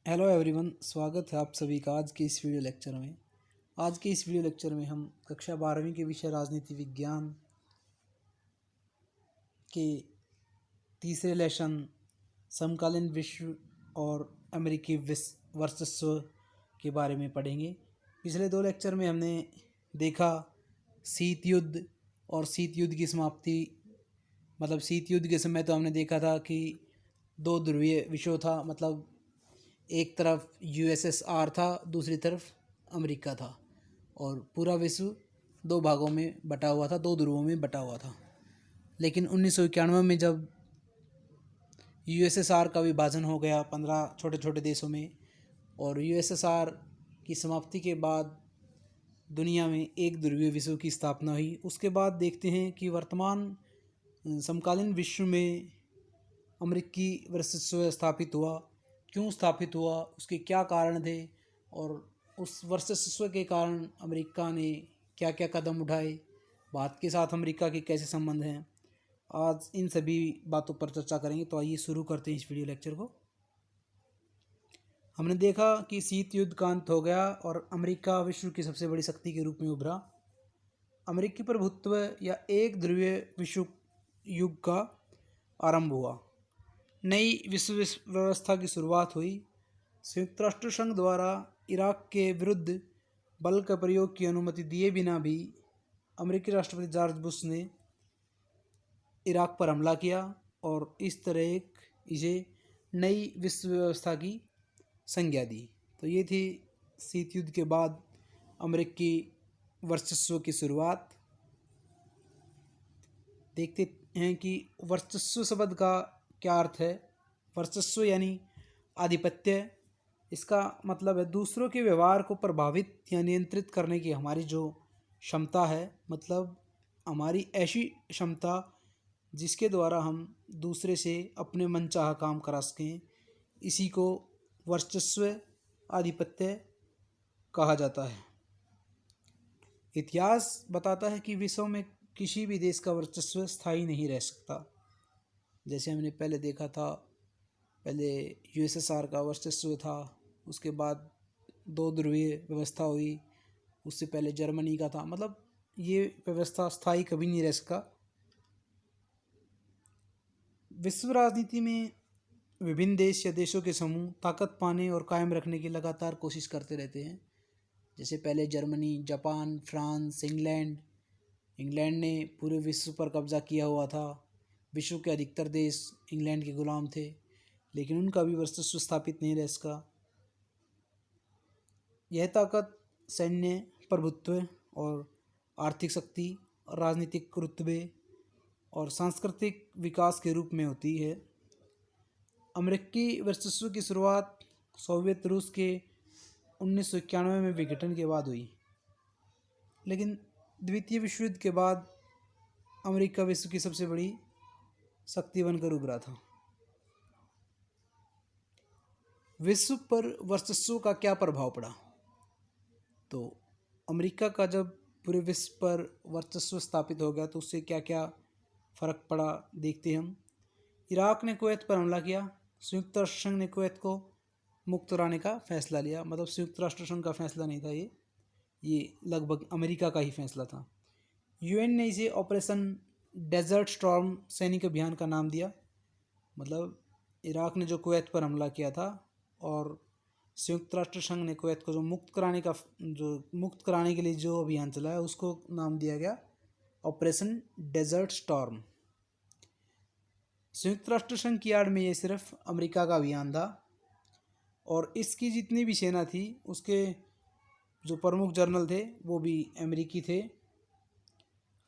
Hello everyone, स्वागत है आप सभी का आज के इस वीडियो लेक्चर में। आज के इस वीडियो लेक्चर में हम कक्षा 12वीं के विषय राजनीति विज्ञान के तीसरे लेसन समकालीन विश्व और अमेरिकी वर्चस्व के बारे में पढ़ेंगे। पिछले दो लेक्चर में हमने देखा शीत युद्ध और शीत युद्ध की समाप्ति। मतलब शीत युद्ध के समय तो हमने देखा था कि दो ध्रुवीय विश्व था, मतलब एक तरफ यूएसएसआर था, दूसरी तरफ अमेरिका था और पूरा विश्व दो भागों में बटा हुआ था, दो ध्रुवों में बटा हुआ था। लेकिन 1991 में जब यूएसएसआर का विभाजन हो गया 15 छोटे छोटे देशों में, और यूएसएसआर की समाप्ति के बाद दुनिया में एक ध्रुवीय विश्व की स्थापना हुई। उसके बाद देखते हैं कि वर्तमान समकालीन विश्व में अमेरिकी वर्चस्व स्थापित हुआ। क्यों स्थापित हुआ, उसके क्या कारण थे, और उस वर्चस्व के कारण अमेरिका ने क्या क्या कदम उठाए, भारत के साथ अमेरिका के कैसे संबंध हैं, आज इन सभी बातों पर चर्चा करेंगे। तो आइए शुरू करते हैं इस वीडियो लेक्चर को। हमने देखा कि शीत युद्ध का अंत हो गया और अमेरिका विश्व की सबसे बड़ी शक्ति के रूप में उभरा। अमेरिकी प्रभुत्व या एक ध्रुवीय विश्व युग का आरंभ हुआ। नई विश्व व्यवस्था की शुरुआत हुई। संयुक्त राष्ट्र संघ द्वारा इराक के विरुद्ध बल का प्रयोग की अनुमति दिए बिना भी अमेरिकी राष्ट्रपति जॉर्ज बुश ने इराक पर हमला किया और इस तरह इसे नई विश्व व्यवस्था की संज्ञा दी। तो ये थी शीत युद्ध के बाद अमेरिकी वर्चस्व की शुरुआत। देखते हैं कि वर्चस्व शब्द का क्या अर्थ है। वर्चस्व यानी आधिपत्य। इसका मतलब है दूसरों के व्यवहार को प्रभावित या नियंत्रित करने की हमारी जो क्षमता है, मतलब हमारी ऐसी क्षमता जिसके द्वारा हम दूसरे से अपने मनचाहा काम करा सकें, इसी को वर्चस्व आधिपत्य कहा जाता है। इतिहास बताता है कि विश्व में किसी भी देश का वर्चस्व स्थायी नहीं रह सकता। जैसे हमने पहले देखा था, पहले यूएसएसआर का वर्चस्व था, उसके बाद दो ध्रुवीय व्यवस्था हुई, उससे पहले जर्मनी का था। मतलब ये व्यवस्था स्थायी कभी नहीं रह सका। विश्व राजनीति में विभिन्न देश या देशों के समूह ताकत पाने और कायम रखने की लगातार कोशिश करते रहते हैं। जैसे पहले जर्मनी, जापान, फ्रांस, इंग्लैंड ने पूरे विश्व पर कब्जा किया हुआ था। विश्व के अधिकतर देश इंग्लैंड के गुलाम थे, लेकिन उनका भी वर्चस्व स्थापित नहीं रह सका। यह ताकत सैन्य प्रभुत्व और आर्थिक शक्ति, राजनीतिक रुतबे और सांस्कृतिक विकास के रूप में होती है। अमेरिकी वर्चस्व की शुरुआत सोवियत रूस के 1991 में विघटन के बाद हुई, लेकिन द्वितीय विश्व युद्ध के बाद अमेरिका विश्व की सबसे बड़ी शक्ति बनकर उभरा था। विश्व पर वर्चस्व का क्या प्रभाव पड़ा, तो अमेरिका का जब पूरे विश्व पर वर्चस्व स्थापित हो गया तो उससे क्या क्या फ़र्क पड़ा देखते हैं हम। इराक ने कुवैत पर हमला किया। संयुक्त राष्ट्र संघ ने कुवैत को मुक्त कराने का फैसला लिया। मतलब संयुक्त राष्ट्र संघ का फैसला नहीं था ये लगभग अमेरिका का ही फैसला था। यूएन ने इसे ऑपरेशन डेजर्ट स्टॉर्म सैनिक अभियान का नाम दिया। मतलब इराक ने जो कुवैत पर हमला किया था और संयुक्त राष्ट्र संघ ने कुवैत को जो मुक्त कराने के लिए जो अभियान चलाया, उसको नाम दिया गया ऑपरेशन डेजर्ट स्टॉर्म। संयुक्त राष्ट्र संघ की आड़ में ये सिर्फ अमेरिका का अभियान था और इसकी जितनी भी सेना थी उसके जो प्रमुख जनरल थे वो भी अमेरिकी थे,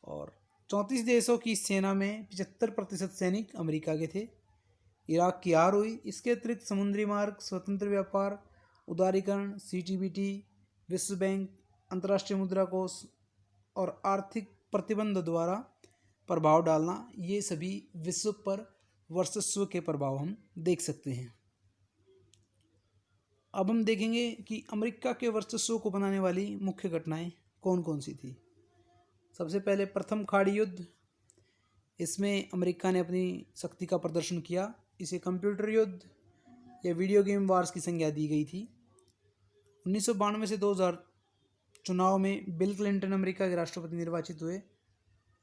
और 34 देशों की इस सेना में 75% सैनिक अमेरिका के थे। इराक की हार हुई। इसके अतिरिक्त समुद्री मार्ग, स्वतंत्र व्यापार, उदारीकरण, सीटीबीटी, विश्व बैंक, अंतर्राष्ट्रीय मुद्रा कोष और आर्थिक प्रतिबंध द्वारा प्रभाव डालना, ये सभी विश्व पर वर्चस्व के प्रभाव हम देख सकते हैं। अब हम देखेंगे कि अमेरिका के वर्चस्व को बनाने वाली मुख्य घटनाएं कौन कौन सी थी। सबसे पहले प्रथम खाड़ी युद्ध। इसमें अमेरिका ने अपनी शक्ति का प्रदर्शन किया। इसे कंप्यूटर युद्ध, या वीडियो गेम वार्स की संज्ञा दी गई थी। 1992 से 2000 चुनाव में बिल क्लिंटन अमेरिका के राष्ट्रपति निर्वाचित हुए।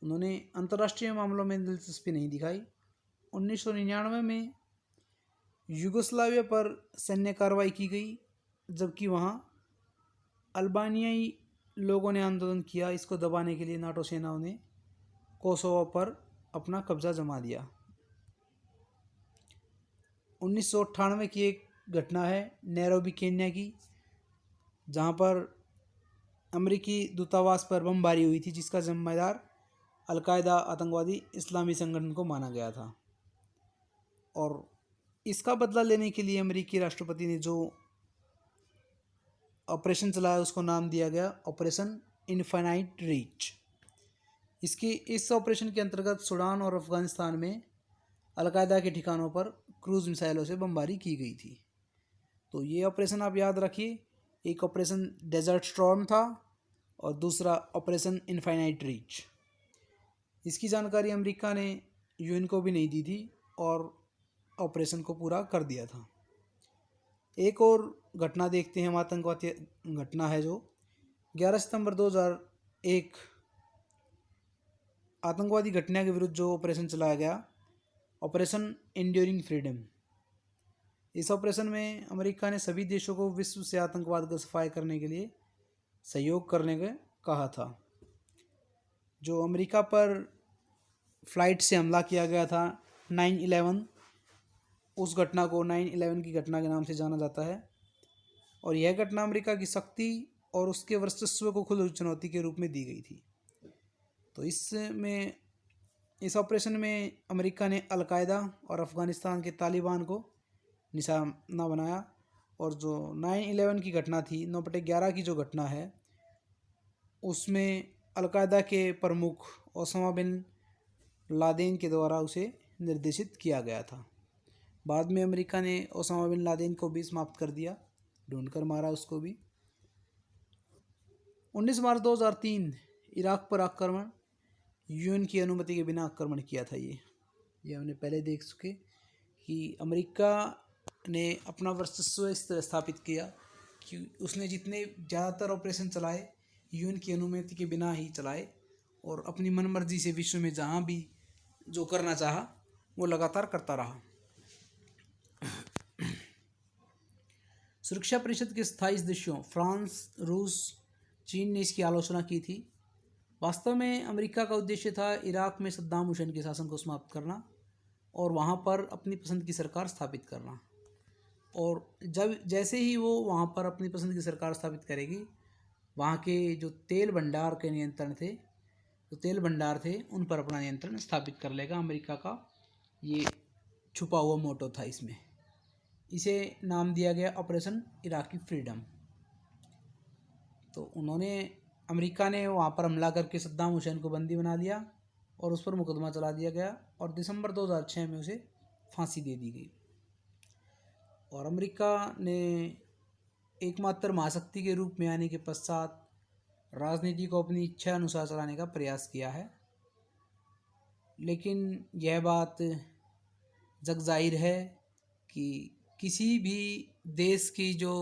उन्होंने अंतर्राष्ट्रीय मामलों में दिलचस्पी नहीं दिखाई। 1999 में यूगोस्लाविया पर सैन्य कार्रवाई की गई, जबकि वहाँ अल्बानियाई लोगों ने आंदोलन किया। इसको दबाने के लिए नाटो सेनाओं ने कोसोवो पर अपना कब्जा जमा दिया। 1998 की एक घटना है नैरोबी केन्या की, जहाँ पर अमेरिकी दूतावास पर बमबारी हुई थी, जिसका जिम्मेदार अलकायदा आतंकवादी इस्लामी संगठन को माना गया था। और इसका बदला लेने के लिए अमेरिकी राष्ट्रपति ने जो ऑपरेशन चलाया उसको नाम दिया गया ऑपरेशन इनफाइनाइट रीच। इस ऑपरेशन के अंतर्गत सूडान और अफ़गानिस्तान में अलकायदा के ठिकानों पर क्रूज़ मिसाइलों से बमबारी की गई थी। तो ये ऑपरेशन आप याद रखिए, एक ऑपरेशन डेजर्ट स्टॉर्म था और दूसरा ऑपरेशन इनफाइनाइट रीच। इसकी जानकारी अमेरिका ने यूएन को भी नहीं दी थी और ऑपरेशन को पूरा कर दिया था। एक और घटना देखते हैं, हम आतंकवादी घटना है जो 11 सितंबर 2001 आतंकवादी घटना के विरुद्ध जो ऑपरेशन चलाया गया, ऑपरेशन एंड्यूरिंग फ्रीडम। इस ऑपरेशन में अमेरिका ने सभी देशों को विश्व से आतंकवाद का सफाया करने के लिए सहयोग करने का कहा था। जो अमेरिका पर फ्लाइट से हमला किया गया था 9/11, उस घटना को 9/11 की घटना के नाम से जाना जाता है। और यह घटना अमेरिका की शक्ति और उसके वर्चस्व को खुली चुनौती के रूप में दी गई थी। तो इस ऑपरेशन में अमेरिका ने अलकायदा और अफ़गानिस्तान के तालिबान को निशाना बनाया। और जो 9/11 की घटना थी, 9/11 की जो घटना है, उसमें अलकायदा के प्रमुख ओसामा बिन लादेन के द्वारा उसे निर्देशित किया गया था। बाद में अमेरिका ने ओसामा बिन लादेन को भी समाप्त कर दिया, ढूंढकर मारा उसको भी। 19 मार्च 2003 इराक पर आक्रमण, यूएन की अनुमति के बिना आक्रमण किया था। ये हमने पहले देख चुके कि अमेरिका ने अपना वर्चस्व इस तरह स्थापित किया कि उसने जितने ज़्यादातर ऑपरेशन चलाए यूएन की अनुमति के बिना ही चलाए और अपनी मनमर्जी से विश्व में जहाँ भी जो करना चाहा वो लगातार करता रहा। सुरक्षा परिषद के 27 देशों फ्रांस, रूस, चीन ने इसकी आलोचना की थी। वास्तव में अमेरिका का उद्देश्य था इराक में सद्दाम हुसैन के शासन को समाप्त करना और वहाँ पर अपनी पसंद की सरकार स्थापित करना। और जैसे ही वो वहाँ पर अपनी पसंद की सरकार स्थापित करेगी, वहाँ के जो तेल भंडार के नियंत्रण थे, जो तेल भंडार थे, उन पर अपना नियंत्रण स्थापित कर लेगा। अमेरिका का ये छुपा हुआ मोटो था इसमें। इसे नाम दिया गया ऑपरेशन इराकी फ्रीडम। तो अमेरिका ने वहाँ पर हमला करके सद्दाम हुसैन को बंदी बना लिया और उस पर मुकदमा चला दिया गया और दिसंबर 2006 में उसे फांसी दे दी गई। और अमेरिका ने एकमात्र महाशक्ति के रूप में आने के पश्चात राजनीति को अपनी इच्छा अनुसार चलाने का प्रयास किया है। लेकिन यह बात जग जाहिर है कि किसी भी देश की जो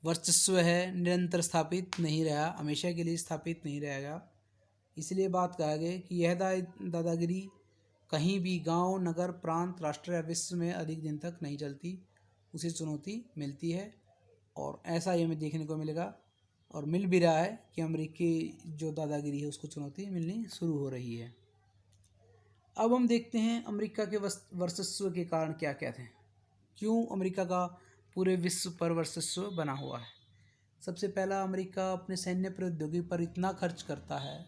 वर्चस्व है निरंतर स्थापित नहीं रहा, हमेशा के लिए स्थापित नहीं रहेगा। इसलिए बात कहा गया कि यह दादागिरी कहीं भी गांव, नगर, प्रांत, राष्ट्र या विश्व में अधिक दिन तक नहीं चलती, उसे चुनौती मिलती है। और ऐसा ही हमें देखने को मिलेगा और मिल भी रहा है कि अमेरिकी जो दादागिरी है उसको चुनौती मिलनी शुरू हो रही है। अब हम देखते हैं अमेरिका के वर्चस्व के कारण क्या क्या थे, क्यों अमेरिका का पूरे विश्व पर वर्चस्व बना हुआ है। सबसे पहला, अमेरिका अपने सैन्य प्रौद्योगिकी पर इतना खर्च करता है,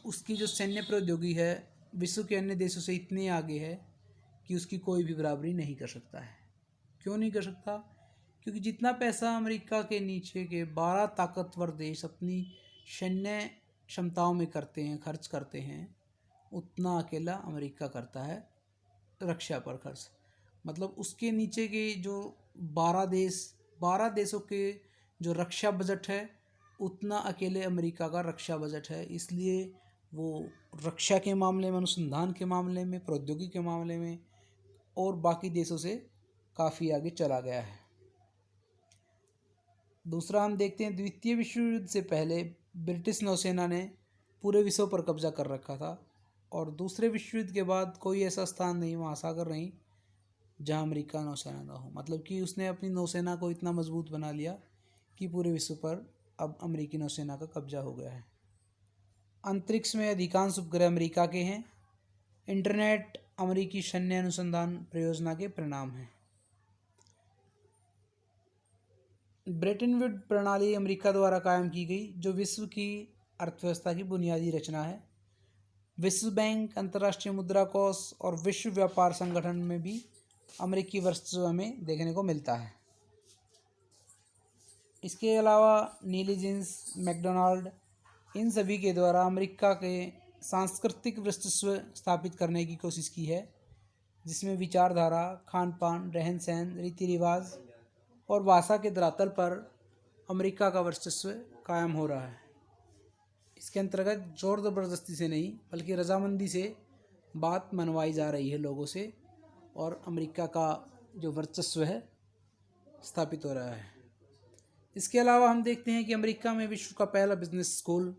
उसकी जो सैन्य प्रौद्योगिकी है विश्व के अन्य देशों से इतनी आगे है कि उसकी कोई भी बराबरी नहीं कर सकता है। क्यों नहीं कर सकता? क्योंकि जितना पैसा अमेरिका के नीचे के 12 ताकतवर देश अपनी सैन्य क्षमताओं में करते हैं, खर्च करते हैं, उतना अकेला अमेरिका करता है रक्षा पर खर्च। मतलब उसके नीचे के जो 12 देशों के जो रक्षा बजट है उतना अकेले अमेरिका का रक्षा बजट है। इसलिए वो रक्षा के मामले में, अनुसंधान के मामले में, प्रौद्योगिकी के मामले में और बाकी देशों से काफ़ी आगे चला गया है। दूसरा हम देखते हैं, द्वितीय विश्व युद्ध से पहले ब्रिटिश नौसेना ने पूरे विश्व पर कब्जा कर रखा था और दूसरे विश्व युद्ध के बाद कोई ऐसा स्थान नहीं, महासागर नहीं, जहां अमेरिका नौसेना ना हो। मतलब कि उसने अपनी नौसेना को इतना मजबूत बना लिया कि पूरे विश्व पर अब अमेरिकी नौसेना का कब्जा हो गया है। अंतरिक्ष में अधिकांश उपग्रह अमेरिका के हैं। इंटरनेट अमेरिकी सैन्य अनुसंधान परियोजना के परिणाम है। ब्रेटन वुड प्रणाली अमेरिका द्वारा कायम की गई, जो विश्व की अर्थव्यवस्था की बुनियादी रचना है। विश्व बैंक, अंतर्राष्ट्रीय मुद्रा कोष और विश्व व्यापार संगठन में भी अमेरिकी वर्चस्व हमें देखने को मिलता है। इसके अलावा नीली जींस, मैकडोनाल्ड, इन सभी के द्वारा अमेरिका के सांस्कृतिक वर्चस्व स्थापित करने की कोशिश की है, जिसमें विचारधारा, खान पान, रहन सहन, रीति रिवाज और भाषा के धरातल पर अमेरिका का वर्चस्व कायम हो रहा है। इसके अंतर्गत जोर ज़बरदस्ती से नहीं, बल्कि रजामंदी से बात मनवाई जा रही है लोगों से, और अमेरिका का जो वर्चस्व है स्थापित हो रहा है। इसके अलावा हम देखते हैं कि अमेरिका में विश्व का पहला बिजनेस स्कूल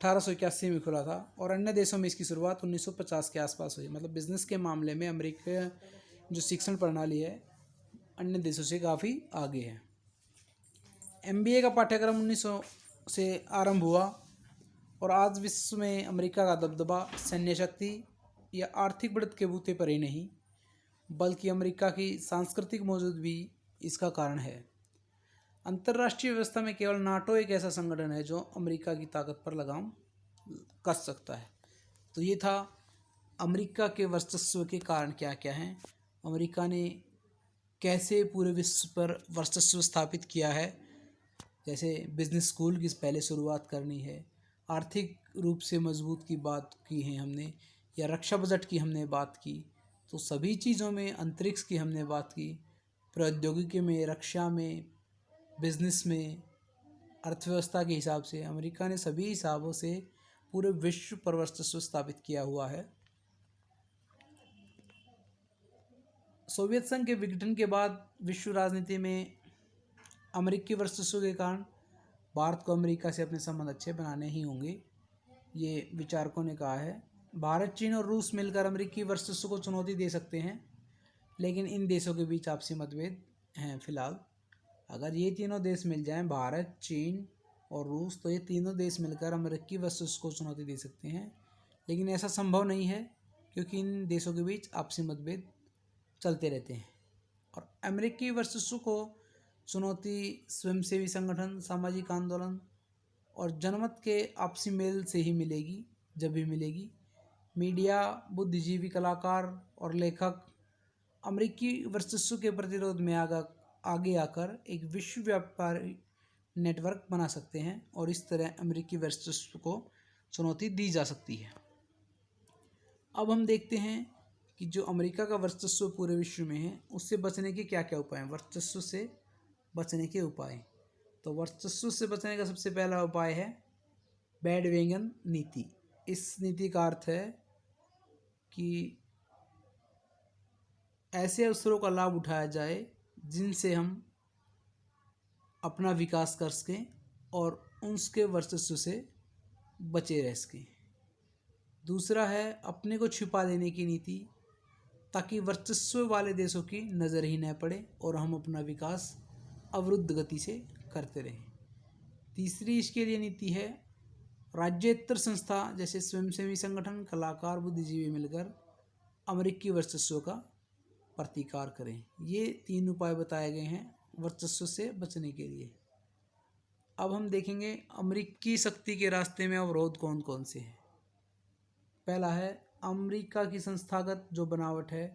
1881 में खुला था और अन्य देशों में इसकी शुरुआत 1950 के आसपास हुई। मतलब बिजनेस के मामले में अमेरिका जो शिक्षण प्रणाली है अन्य देशों से काफ़ी आगे है। MBA का पाठ्यक्रम 1900 से आरंभ हुआ और आज विश्व में अमेरिका का दबदबा सैन्य शक्ति या आर्थिक बढ़त के बूते पर ही नहीं, बल्कि अमेरिका की सांस्कृतिक मौजूद भी इसका कारण है। अंतर्राष्ट्रीय व्यवस्था में केवल नाटो एक ऐसा संगठन है जो अमेरिका की ताकत पर लगाम कस सकता है। तो ये था अमेरिका के वर्चस्व के कारण क्या क्या हैं, अमेरिका ने कैसे पूरे विश्व पर वर्चस्व स्थापित किया है। जैसे बिजनेस स्कूल की पहले शुरुआत करनी है, आर्थिक रूप से मजबूत की बात की है हमने, या रक्षा बजट की हमने बात की, तो सभी चीज़ों में, अंतरिक्ष की हमने बात की, प्रौद्योगिकी में, रक्षा में, बिजनेस में, अर्थव्यवस्था के हिसाब से अमेरिका ने सभी हिसाबों से पूरे विश्व पर वर्चस्व स्थापित किया हुआ है। सोवियत संघ के विघटन के बाद विश्व राजनीति में अमेरिकी वर्चस्व के कारण भारत को अमेरिका से अपने संबंध अच्छे बनाने ही होंगे, ये विचारकों ने कहा है। भारत, चीन और रूस मिलकर अमेरिकी वर्चस्व को चुनौती दे सकते हैं, लेकिन इन देशों के बीच आपसी मतभेद हैं फिलहाल। अगर ये तीनों देश मिल जाएं, भारत, चीन और रूस, तो ये तीनों देश मिलकर अमेरिकी वर्चस्व को चुनौती दे सकते हैं, लेकिन ऐसा संभव नहीं है क्योंकि इन देशों के बीच आपसी मतभेद चलते रहते हैं। और अमेरिकी वर्चस्व को चुनौती स्वयंसेवी संगठन, सामाजिक आंदोलन और जनमत के आपसी मेल से ही मिलेगी, जब भी मिलेगी। मीडिया, बुद्धिजीवी, कलाकार और लेखक अमेरिकी वर्चस्व के प्रतिरोध में आगे आकर एक विश्व व्यापारी नेटवर्क बना सकते हैं और इस तरह अमेरिकी वर्चस्व को चुनौती दी जा सकती है। अब हम देखते हैं कि जो अमेरिका का वर्चस्व पूरे विश्व में है, उससे बचने के क्या क्या उपाय हैं। वर्चस्व से बचने के उपाय, तो वर्चस्व से बचने का सबसे पहला उपाय है बैंडवैगन नीति। इस नीति का अर्थ है कि ऐसे अवसरों का लाभ उठाया जाए जिनसे हम अपना विकास कर सकें और उसके वर्चस्व से बचे रह सकें। दूसरा है अपने को छिपा लेने की नीति, ताकि वर्चस्व वाले देशों की नज़र ही न पड़े और हम अपना विकास अवरुद्ध गति से करते रहें। तीसरी इसके लिए नीति है राज्येतर संस्था जैसे स्वयंसेवी संगठन, कलाकार, बुद्धिजीवी मिलकर अमेरिकी वर्चस्व का प्रतिकार करें। ये 3 उपाय बताए गए हैं वर्चस्व से बचने के लिए। अब हम देखेंगे अमेरिकी शक्ति के रास्ते में अवरोध कौन कौन से हैं। पहला है अमेरिका की संस्थागत जो बनावट है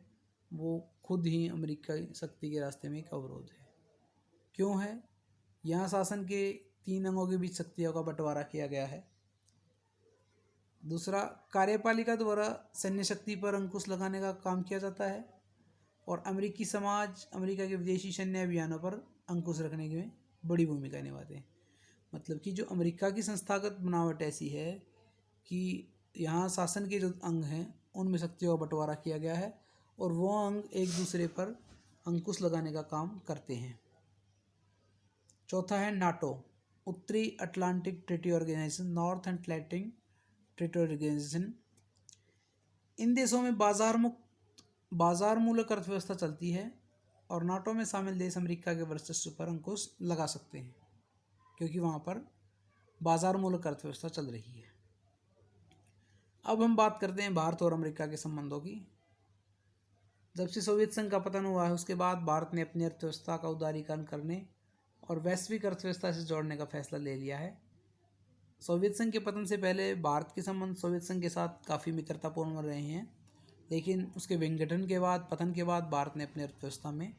वो खुद ही अमेरिका की शक्ति के रास्ते में एक अवरोध है। क्यों है? यहाँ शासन के 3 अंगों के बीच शक्तियों का बंटवारा किया गया है। दूसरा, कार्यपालिका द्वारा सैन्य शक्ति पर अंकुश लगाने का काम किया जाता है और अमेरिकी समाज अमेरिका के विदेशी सैन्य अभियानों पर अंकुश रखने में बड़ी भूमिका निभाते हैं। मतलब कि जो अमेरिका की संस्थागत बनावट ऐसी है कि यहाँ शासन के जो अंग हैं उनमें शक्तियों का बंटवारा किया गया है और वो अंग एक दूसरे पर अंकुश लगाने का काम करते हैं। चौथा है नाटो, उत्तरी Atlantic Treaty Organization, North Atlantic Treaty Organization. इन देशों में बाजार मूलक अर्थव्यवस्था चलती है और नाटो में शामिल देश अमेरिका के वर्चस्व पर अंकुश लगा सकते हैं क्योंकि वहाँ पर बाजार मूलक अर्थव्यवस्था चल रही है। अब हम बात करते हैं भारत और अमेरिका के संबंधों की। जब से सोवियत संघ का पतन हुआ है उसके बाद भारत ने अपनी अर्थव्यवस्था का उदारीकरण करने और वैश्विक अर्थव्यवस्था से जोड़ने का फैसला ले लिया है। सोवियत संघ के पतन से पहले भारत के संबंध सोवियत संघ के साथ काफ़ी मित्रतापूर्ण रहे हैं, लेकिन उसके विघटन के बाद, पतन के बाद भारत ने अपनी अर्थव्यवस्था में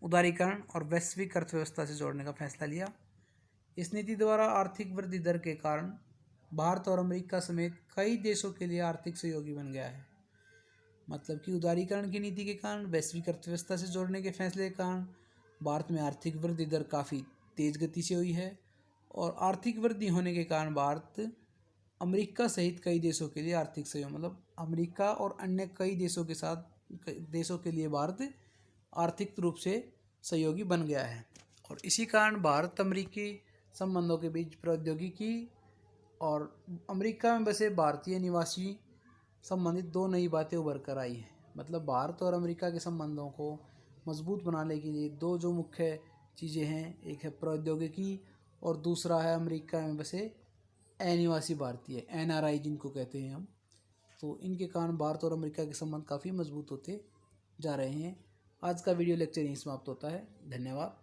उदारीकरण और वैश्विक अर्थव्यवस्था से जोड़ने का फैसला लिया। इस नीति द्वारा आर्थिक वृद्धि दर के कारण भारत और अमेरिका समेत कई देशों के लिए आर्थिक सहयोगी बन गया है। मतलब कि उदारीकरण की नीति के कारण, वैश्विक अर्थव्यवस्था से जोड़ने के फैसले के कारण भारत में आर्थिक वृद्धि दर काफ़ी तेज़ गति से हुई है और आर्थिक वृद्धि होने के कारण भारत अमेरिका सहित कई देशों के लिए आर्थिक सहयोग, मतलब अमेरिका और अन्य कई देशों के लिए भारत आर्थिक रूप से सहयोगी बन गया है। और इसी कारण भारत अमेरिकी संबंधों के बीच प्रौद्योगिकी और अमेरिका में बसे भारतीय निवासी संबंधित दो नई बातें उभर कर आई हैं। मतलब भारत और अमेरिका के संबंधों को मजबूत बनाने के लिए दो जो मुख्य चीज़ें हैं, एक है प्रौद्योगिकी और दूसरा है अमेरिका में बसे अनिवासी भारतीय, NRI जिनको कहते हैं हम। तो इनके कारण भारत और अमेरिका के संबंध काफ़ी मजबूत होते जा रहे हैं। आज का वीडियो लेक्चर यहीं समाप्त होता है। धन्यवाद।